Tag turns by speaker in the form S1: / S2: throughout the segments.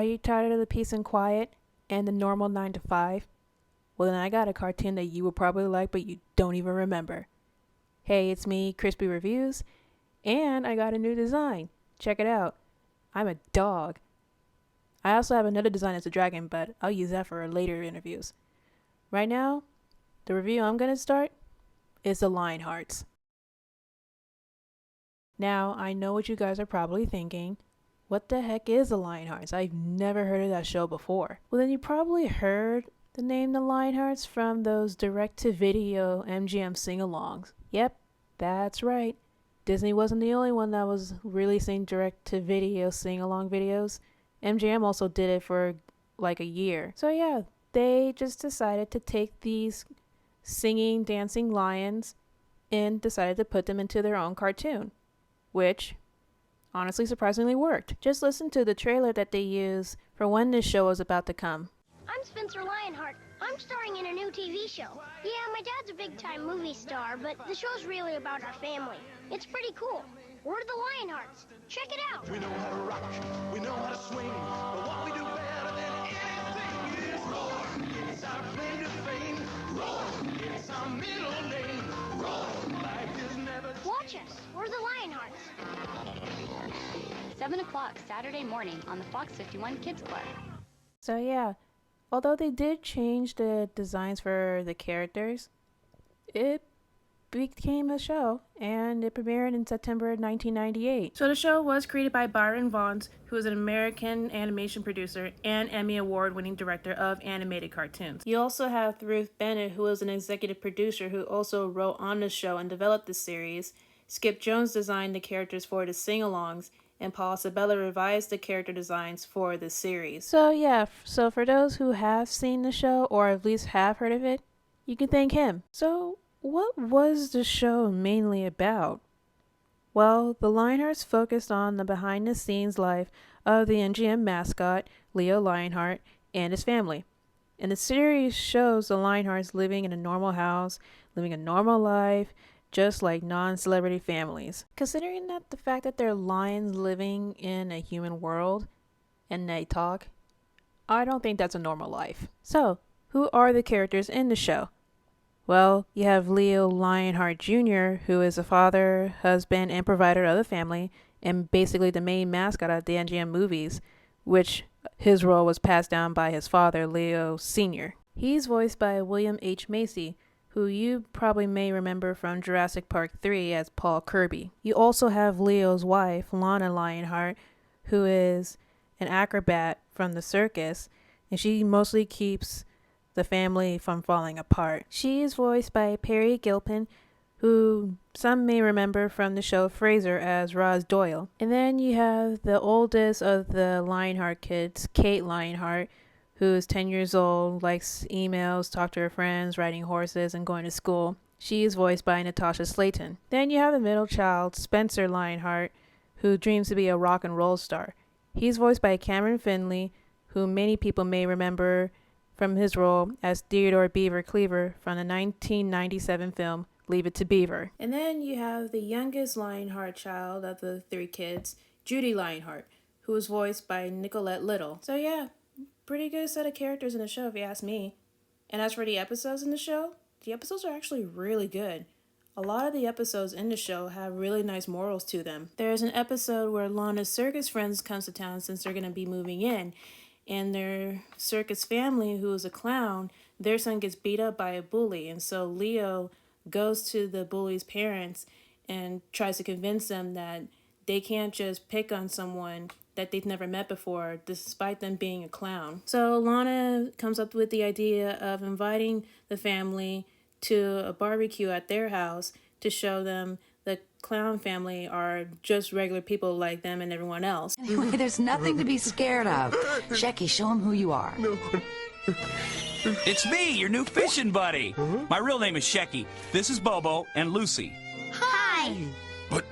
S1: Are you tired of the peace and quiet and the normal 9 to 5? Well, then I got a cartoon that you will probably like, but you don't even remember. Hey, it's me, CrispyReviews, and I got a new design. Check it out. I'm a dog. I also have another design as a dragon, but I'll use that for later interviews. Right now, the review I'm going to start is the LionHearts. Now, I know what you guys are probably thinking. What the heck is the LionHearts? I've never heard of that show before. Well, then you probably heard the name the LionHearts from those direct-to-video MGM sing-alongs. Yep, that's right. Disney wasn't the only one that was releasing direct-to-video sing-along videos. MGM also did it for like a year. So yeah, they just decided to take these singing, dancing lions and decided to put them into their own cartoon, which honestly surprisingly worked. Just listen to the trailer that they used for when this show was about to come.
S2: I'm Spencer Lionheart. I'm starring in a new TV show. Yeah, my dad's a big-time movie star, but the show's really about our family. It's pretty cool. We're the Lionhearts. Check it out.
S3: We know how to rock, we know how to swing, but what we do better than anything is roar. It's our claim to fame. Roar. It's our middle name. Roar. Life is never.
S2: Watch us. We're the Lionhearts.
S4: 7 o'clock Saturday morning on the Fox 51 Kids Club.
S1: So yeah, although they did change the designs for the characters, it became a show, and it premiered in September 1998. So the show was created by Byron Vaughns, who is an American animation producer and Emmy Award-winning director of animated cartoons. You also have Ruth Bennett, who is an executive producer who also wrote on the show and developed the series. Skip Jones designed the characters for the sing-alongs, and Paul Sabella revised the character designs for the series. So yeah, so for those who have seen the show, or at least have heard of it, you can thank him. So what was the show mainly about? Well, the Lionhearts focused on the behind-the-scenes life of the MGM mascot, Leo Lionheart, and his family. And the series shows the Lionhearts living in a normal house, living a normal life, just like non-celebrity families. Considering that the fact that they're lions living in a human world and they talk, I don't think that's a normal life. So, who are the characters in the show? Well, you have Leo Lionheart Jr., who is a father, husband, and provider of the family, and basically the main mascot of the MGM movies, which his role was passed down by his father, Leo Sr. He's voiced by William H. Macy, who you probably may remember from Jurassic Park 3 as Paul Kirby. You also have Leo's wife, Lana Lionheart, who is an acrobat from the circus, and she mostly keeps the family from falling apart. She is voiced by Perry Gilpin, who some may remember from the show Frasier as Roz Doyle. And then you have the oldest of the Lionheart kids, Kate Lionheart, who is 10 years old, likes emails, talk to her friends, riding horses, and going to school. She is voiced by Natasha Slayton. Then you have the middle child, Spencer Lionheart, who dreams to be a rock and roll star. He's voiced by Cameron Finley, who many people may remember from his role as Theodore Beaver Cleaver from the 1997 film Leave It to Beaver. And then you have the youngest Lionheart child of the three kids, Judy Lionheart, who is voiced by Nicolette Little. So yeah, pretty good set of characters in the show if you ask me. And as for the episodes in the show, the episodes are actually really good. A lot of the episodes in the show have really nice morals to them. There's an episode where Lana's circus friends comes to town since they're going to be moving in, and their circus family, who is a clown, their son gets beat up by a bully, and so Leo goes to the bully's parents and tries to convince them that they can't just pick on someone that they've never met before, despite them being a clown. So Lana comes up with the idea of inviting the family to a barbecue at their house to show them the clown family are just regular people like them and everyone else.
S5: Anyway, there's nothing to be scared of. Shecky, show him who you are.
S3: No.
S6: It's me, your new fishing buddy. My real name is Shecky. This is Bobo and Lucy.
S2: Hi.
S3: But,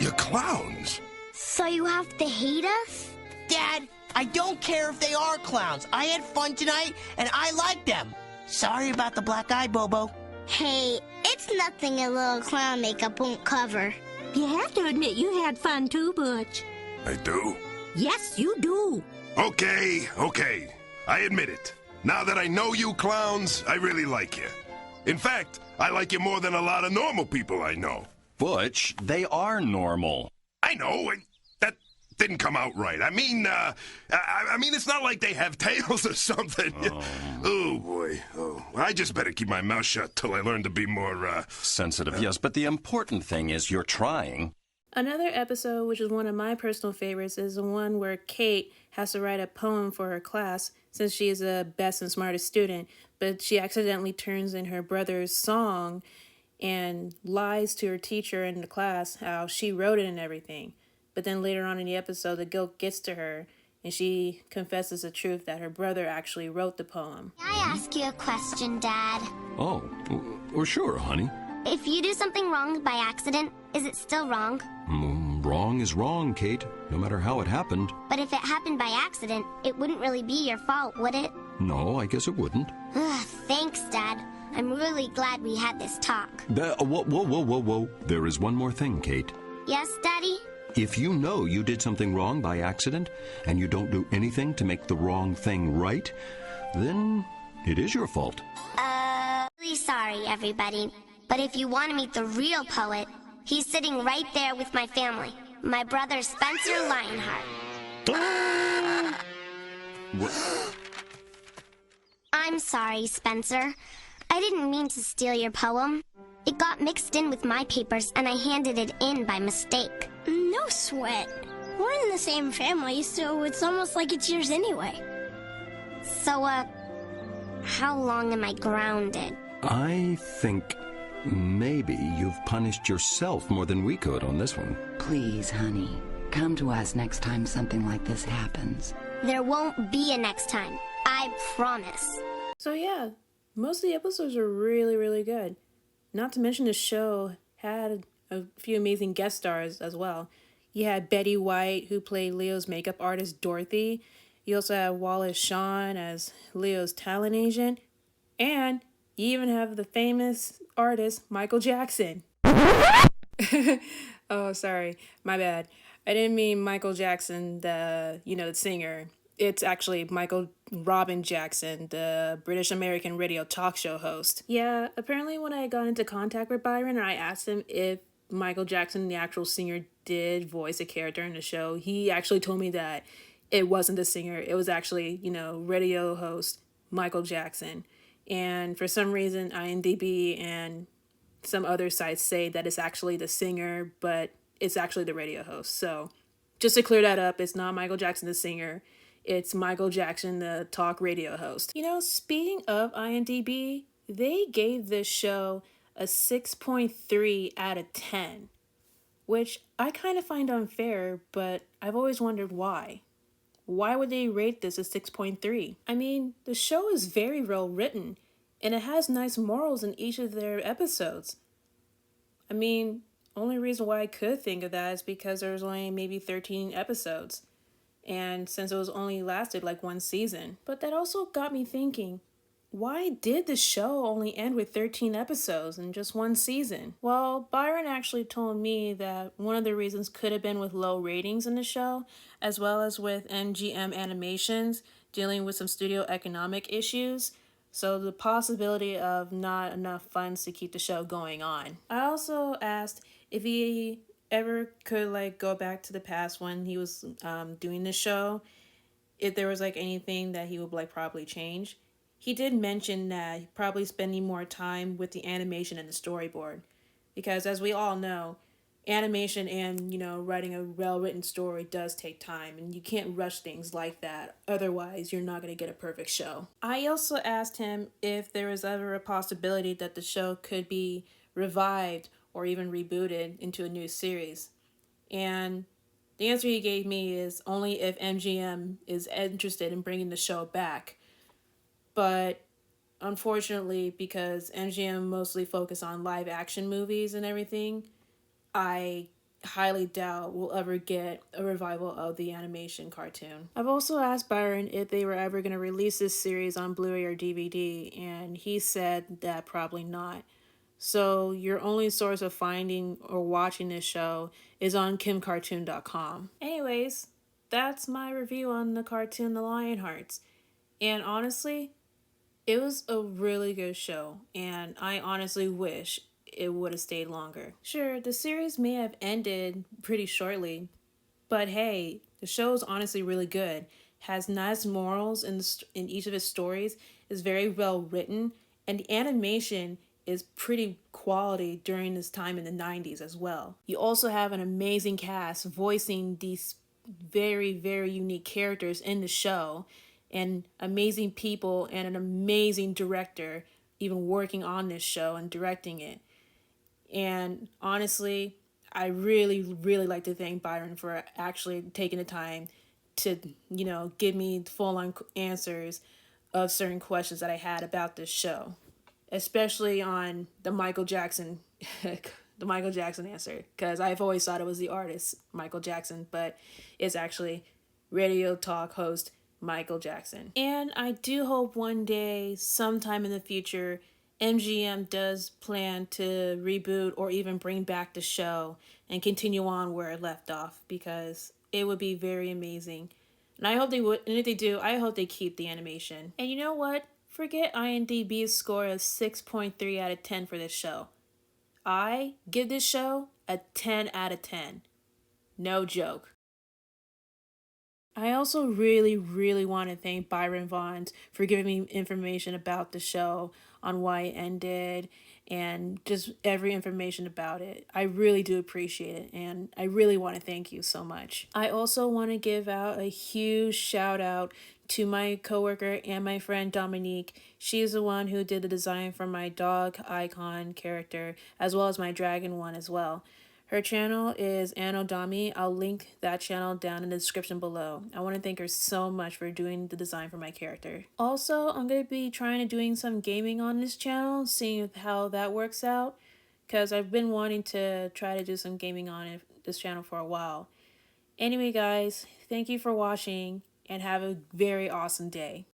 S3: you're clowns.
S2: So you have to hate us?
S7: Dad, I don't care if they are clowns. I had fun tonight, and I like them. Sorry about the black eye, Bobo.
S2: Hey, it's nothing a little clown makeup won't cover.
S8: You have to admit you had fun too, Butch.
S3: I do.
S5: Yes, you do.
S8: Okay. I admit it. Now that I know you clowns, I really like you. In fact, I like you more than a lot of normal people I know.
S9: Butch, they are normal.
S8: I know. That didn't come out right. I mean, it's not like they have tails or something. Oh, boy. Oh, I just better keep my mouth shut till I learn to be more,
S9: sensitive, yes, but the important thing is you're trying.
S1: Another episode, which is one of my personal favorites, is the one where Kate has to write a poem for her class since she is the best and smartest student, but she accidentally turns in her brother's song and lies to her teacher in the class how she wrote it and everything. But then later on in the episode, the guilt gets to her and she confesses the truth that her brother actually wrote the poem.
S2: May I ask you a question, Dad?
S9: Oh, sure, honey.
S2: If you do something wrong by accident, is it still wrong?
S9: Wrong is wrong, Kate, no matter how it happened.
S2: But if it happened by accident, it wouldn't really be your fault, would it?
S9: No, I guess it wouldn't.
S2: Thanks, Dad. I'm really glad we had this talk.
S9: Whoa. There is one more thing, Kate.
S2: Yes, Daddy?
S9: If you know you did something wrong by accident, and you don't do anything to make the wrong thing right, then it is your fault.
S2: Really sorry, everybody. But if you want to meet the real poet, he's sitting right there with my family. My brother Spencer LionHeart. I'm sorry, Spencer. I didn't mean to steal your poem. It got mixed in with my papers and I handed it in by mistake.
S10: No sweat. We're in the same family, so it's almost like it's yours anyway.
S2: So, how long am I grounded?
S9: I think maybe you've punished yourself more than we could on this one.
S5: Please, honey, come to us next time something like this happens.
S2: There won't be a next time. I promise.
S1: So yeah, most of the episodes are really, really good. Not to mention the show had a few amazing guest stars as well. You had Betty White, who played Leo's makeup artist Dorothy. You also had Wallace Shawn as Leo's talent agent. And you even have the famous artist Michael Jackson. Oh, sorry. My bad. I didn't mean Michael Jackson, the singer. It's actually Michael Robin Jackson, the British American radio talk show host. Yeah, apparently when I got into contact with Byron and I asked him if Michael Jackson, the actual singer, did voice a character in the show, he actually told me that it wasn't the singer. It was actually, radio host Michael Jackson. And for some reason, IMDb and some other sites say that it's actually the singer, but it's actually the radio host. So just to clear that up, it's not Michael Jackson, the singer. It's Michael Jackson, the talk radio host. Speaking of IMDb, they gave this show a 6.3 out of 10, which I kind of find unfair, but I've always wondered why. Why would they rate this a 6.3? I mean, the show is very well written, and it has nice morals in each of their episodes. I mean, only reason why I could think of that is because there was only maybe 13 episodes. And since it was only lasted like one season. But that also got me thinking, why did the show only end with 13 episodes in just one season? Well, Byron actually told me that one of the reasons could have been with low ratings in the show, as well as with MGM Animations dealing with some studio economic issues. So the possibility of not enough funds to keep the show going on. I also asked if he ever could go back to the past when he was doing the show, if there was anything that he would probably change. He did mention that he'd probably spending more time with the animation and the storyboard, because as we all know, animation and writing a well-written story does take time, and you can't rush things like that, otherwise you're not going to get a perfect show. I also asked him if there was ever a possibility that the show could be revived or even rebooted into a new series. And the answer he gave me is only if MGM is interested in bringing the show back. But unfortunately, because MGM mostly focus on live action movies and everything, I highly doubt we'll ever get a revival of the animation cartoon. I've also asked Byron if they were ever going to release this series on Blu-ray or DVD, and he said that probably not. So your only source of finding or watching this show is on KimCartoon.com. Anyways, that's my review on the cartoon The Lionhearts. And honestly, it was a really good show, and I honestly wish it would have stayed longer. Sure, the series may have ended pretty shortly, but hey, the show is honestly really good. Has nice morals in each of its stories, is very well written, and the animation is pretty quality during this time in the 90s as well. You also have an amazing cast voicing these very, very unique characters in the show, and amazing people and an amazing director even working on this show and directing it. And honestly, I really, really like to thank Byron for actually taking the time to, give me full on answers of certain questions that I had about this show, especially on the Michael Jackson, the Michael Jackson answer, because I've always thought it was the artist Michael Jackson, but it's actually radio talk host Michael Jackson. And I do hope one day, sometime in the future, MGM does plan to reboot or even bring back the show and continue on where it left off, because it would be very amazing. And I hope they would, and if they do, I hope they keep the animation. And you know what? Forget IMDb's score of 6.3 out of 10 for this show. I give this show a 10 out of 10. No joke. I also really, really want to thank Byron Vaughns for giving me information about the show, on why it ended, and just every information about it. I really do appreciate it, and I really want to thank you so much. I also want to give out a huge shout out to my coworker and my friend Dominique. She's the one who did the design for my dog icon character, as well as my dragon one as well. Her channel is Anodami. I'll link that channel down in the description below. I want to thank her so much for doing the design for my character. Also, I'm going to be trying to doing some gaming on this channel, seeing how that works out, because I've been wanting to try to do some gaming on this channel for a while. Anyway, guys, thank you for watching, and have a very awesome day.